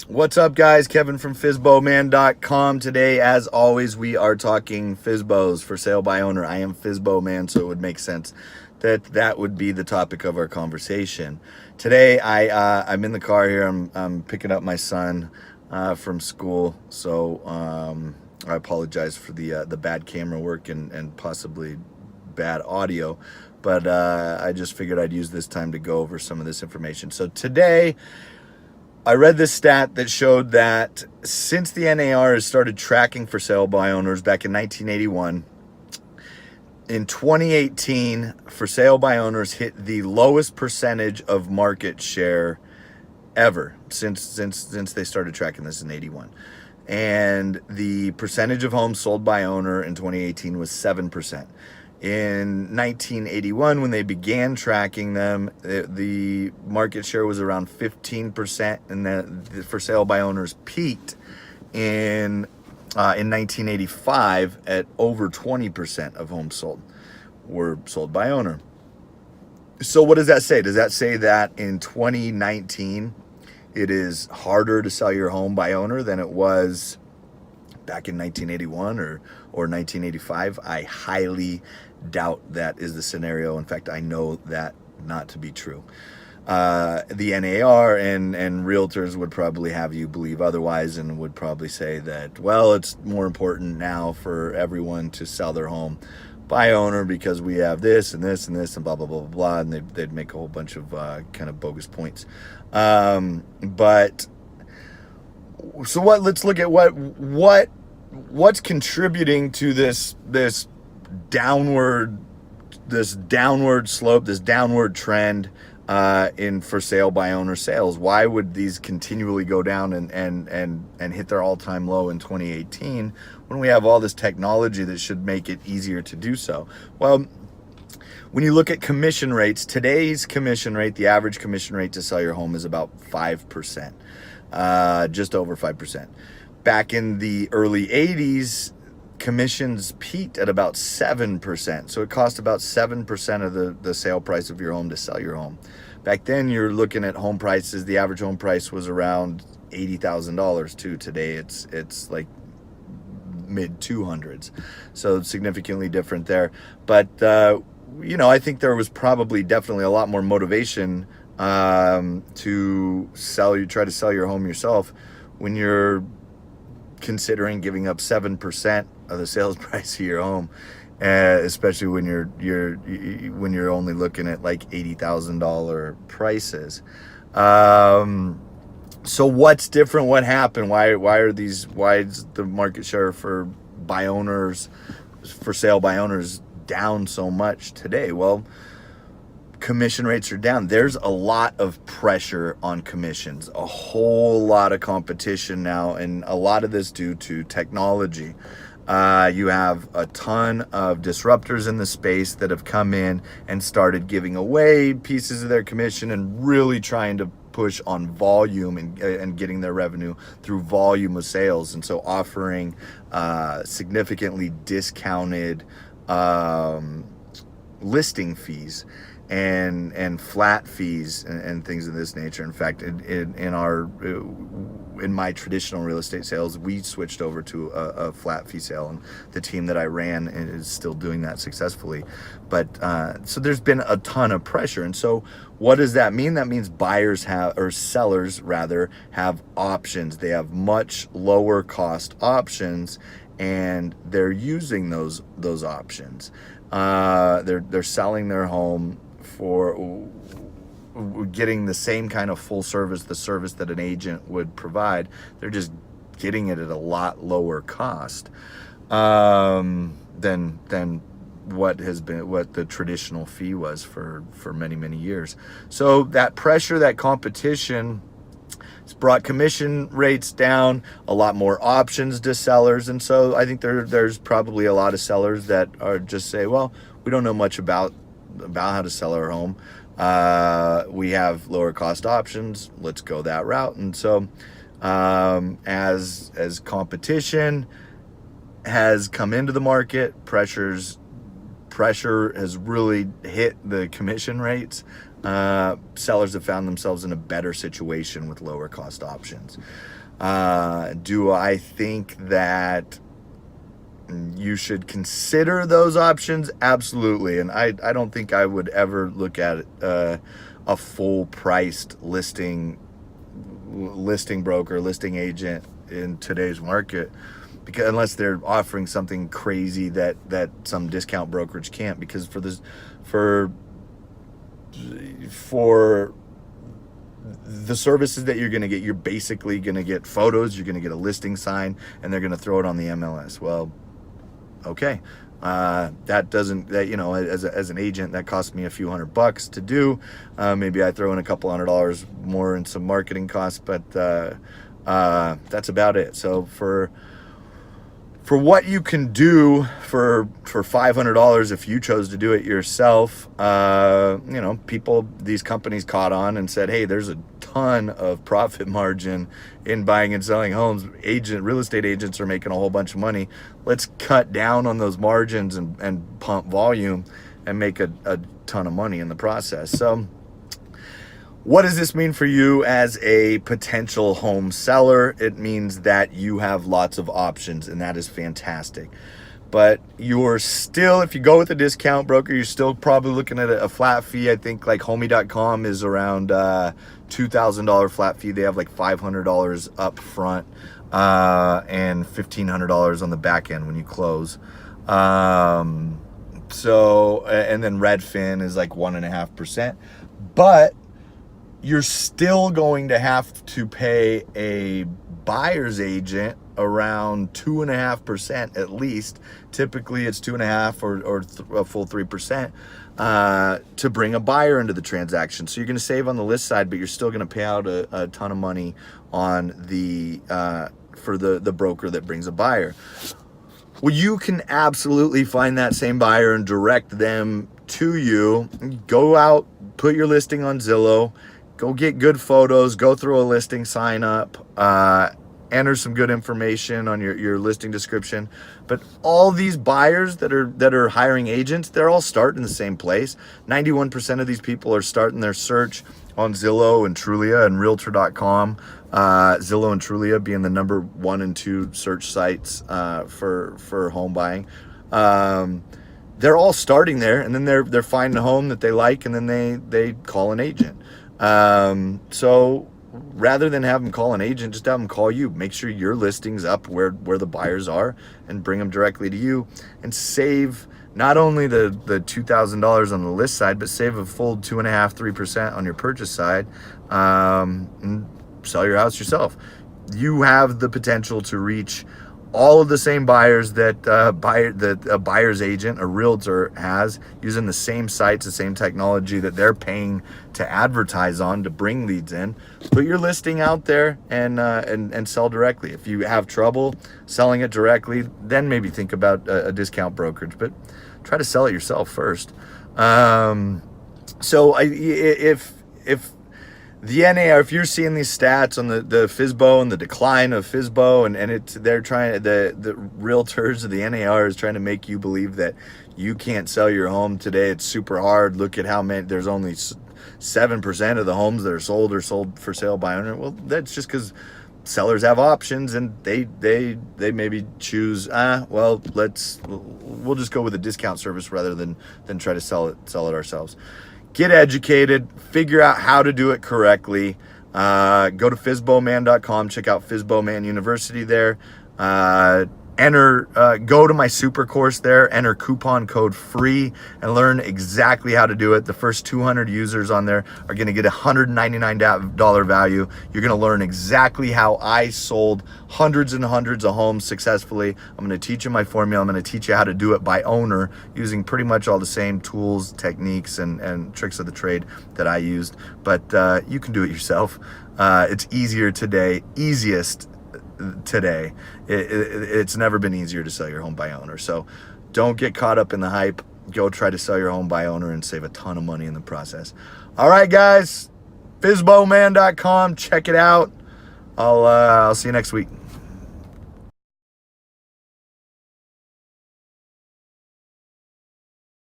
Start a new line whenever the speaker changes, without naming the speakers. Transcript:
What's up, guys? Kevin from FSBOman.com. Today, as always, we are talking FSBOs, for sale by owner. I am FSBO man, so it would make sense that that would be the topic of our conversation. Today, I'm in the car here. I'm picking up my son from school, so I apologize for the bad camera work and possibly bad audio, but I just figured I'd use this time to go over some of this information. So today, I read this stat that showed that since the NAR has started tracking for sale by owners back in 1981, in 2018, for sale by owners hit the lowest percentage of market share ever since they started tracking this in 81. And the percentage of homes sold by owner in 2018 was 7%. In 1981, when they began tracking them, the market share was around 15%, and the for sale by owners peaked in 1985 at over 20% of homes sold were sold by owner. So what does that say? Does that say that in 2019 it is harder to sell your home by owner than it was back in 1981 or 1985? I highly doubt that is the scenario. In fact, I know that not to be true. The NAR and realtors would probably have you believe otherwise, and would probably say that, well, it's more important now for everyone to sell their home by owner because we have this and this and this and blah blah blah blah blah, and they'd make a whole bunch of kind of bogus points. But so what? Let's look at what's contributing to this downward slope, this downward trend in for sale by owner sales. Why would these continually go down and hit their all-time low in 2018 when we have all this technology that should make it easier to do so? Well, when you look at commission rates, today's commission rate, the average commission rate to sell your home is about 5%, just over 5%. Back in the early 80s, commissions peaked at about 7%. So it cost about 7% of the sale price of your home to sell your home. Back then, you're looking at home prices. The average home price was around $80,000 too. Today, it's like mid 200s. So significantly different there. But, I think there was probably definitely a lot more motivation to try to sell your home yourself when you're considering giving up 7% of the sales price of your home, especially when you're only looking at like $80,000 prices. So what's different? What happened? Why is the market share for sale by owners down so much today? Well, commission rates are down. There's a lot of pressure on commissions, a whole lot of competition now, and a lot of this due to technology. You have a ton of disruptors in the space that have come in and started giving away pieces of their commission and really trying to push on volume and getting their revenue through volume of sales. And so offering significantly discounted listing fees and flat fees and things of this nature. In fact, in my traditional real estate sales, we switched over to a flat fee sale, and the team that I ran is still doing that successfully. But so there's been a ton of pressure, and so what does that mean? That means sellers have options. They have much lower cost options, and they're using those options. They're selling their home for getting the same kind of full service, the service that an agent would provide. They're just getting it at a lot lower cost than what the traditional fee was for many, many years. So that pressure, that competition, it's brought commission rates down, a lot more options to sellers. And so I think there's probably a lot of sellers that are just say, well, we don't know much about how to sell our home. We have lower cost options. Let's go that route. And so as competition has come into the market, pressure has really hit the commission rates. Sellers have found themselves in a better situation with lower cost options. Do I think that you should consider those options? Absolutely. And I don't think I would ever look at a full priced listing broker, listing agent in today's market, because unless they're offering something crazy that some discount brokerage can't, because for the services that you're going to get, you're basically going to get photos, you're going to get a listing sign, and they're going to throw it on the MLS. Well, okay. That doesn't, as an agent, that cost me a few $100 to do. Maybe I throw in a couple $100 more in some marketing costs, but that's about it. So for what you can do for $500, if you chose to do it yourself, these companies caught on and said, hey, there's a ton of profit margin in buying and selling homes. Real estate agents are making a whole bunch of money. Let's cut down on those margins and pump volume and make a ton of money in the process. So what does this mean for you as a potential home seller? It means that you have lots of options, and that is fantastic. But you're still, if you go with a discount broker, you're still probably looking at a flat fee. I think like homey.com is around $2,000 flat fee. They have like $500 up front and $1,500 on the back end when you close. So, and then Redfin is like 1.5%. But you're still going to have to pay a buyer's agent around 2.5% at least. Typically it's 2.5 or a full 3% to bring a buyer into the transaction. So you're going to save on the list side, but you're still going to pay out a ton of money on for the broker that brings a buyer. Well, you can absolutely find that same buyer and direct them to you. Go out, put your listing on Zillow, go get good photos, go through a listing sign up, enter some good information on your listing description. But all these buyers that are hiring agents, they're all starting in the same place. 91% of these people are starting their search on Zillow and Trulia and Realtor.com. Zillow and Trulia being the number 1 and 2 search sites for home buying. They're all starting there, and then they're finding a home that they like, and then they call an agent. So rather than have them call an agent, just have them call you. Make sure your listing's up where the buyers are and bring them directly to you, and save not only the $2,000 on the list side, but save a full 2.5-3% on your purchase side, and sell your house yourself. You have the potential to reach all of the same buyers that a buyer's agent, a realtor, has, using the same sites, the same technology that they're paying to advertise on to bring leads in. Put your listing out there and sell directly. If you have trouble selling it directly, then maybe think about a discount brokerage, but try to sell it yourself first. If the NAR, if you're seeing these stats on the FSBO and the decline of FSBO, and they're trying, the realtors of the NAR is trying to make you believe that you can't sell your home today, it's super hard. Look at how many, there's only 7% of the homes that are sold for sale by owner. Well, that's just because sellers have options, and they maybe choose, we'll just go with a discount service rather than try to sell it ourselves. Get educated, figure out how to do it correctly. Go to FSBOman.com, check out FSBO Man University there. Go to my super course there, enter coupon code FREE, and learn exactly how to do it. The first 200 users on there are going to get $199 value. You're going to learn exactly how I sold hundreds and hundreds of homes successfully. I'm going to teach you my formula. I'm going to teach you how to do it by owner using pretty much all the same tools, techniques, and tricks of the trade that I used. But you can do it yourself. It's easier today, easiest today. It's never been easier to sell your home by owner. So don't get caught up in the hype. Go try to sell your home by owner and save a ton of money in the process. All right, guys, FSBOman.com. Check it out. I'll see you next week.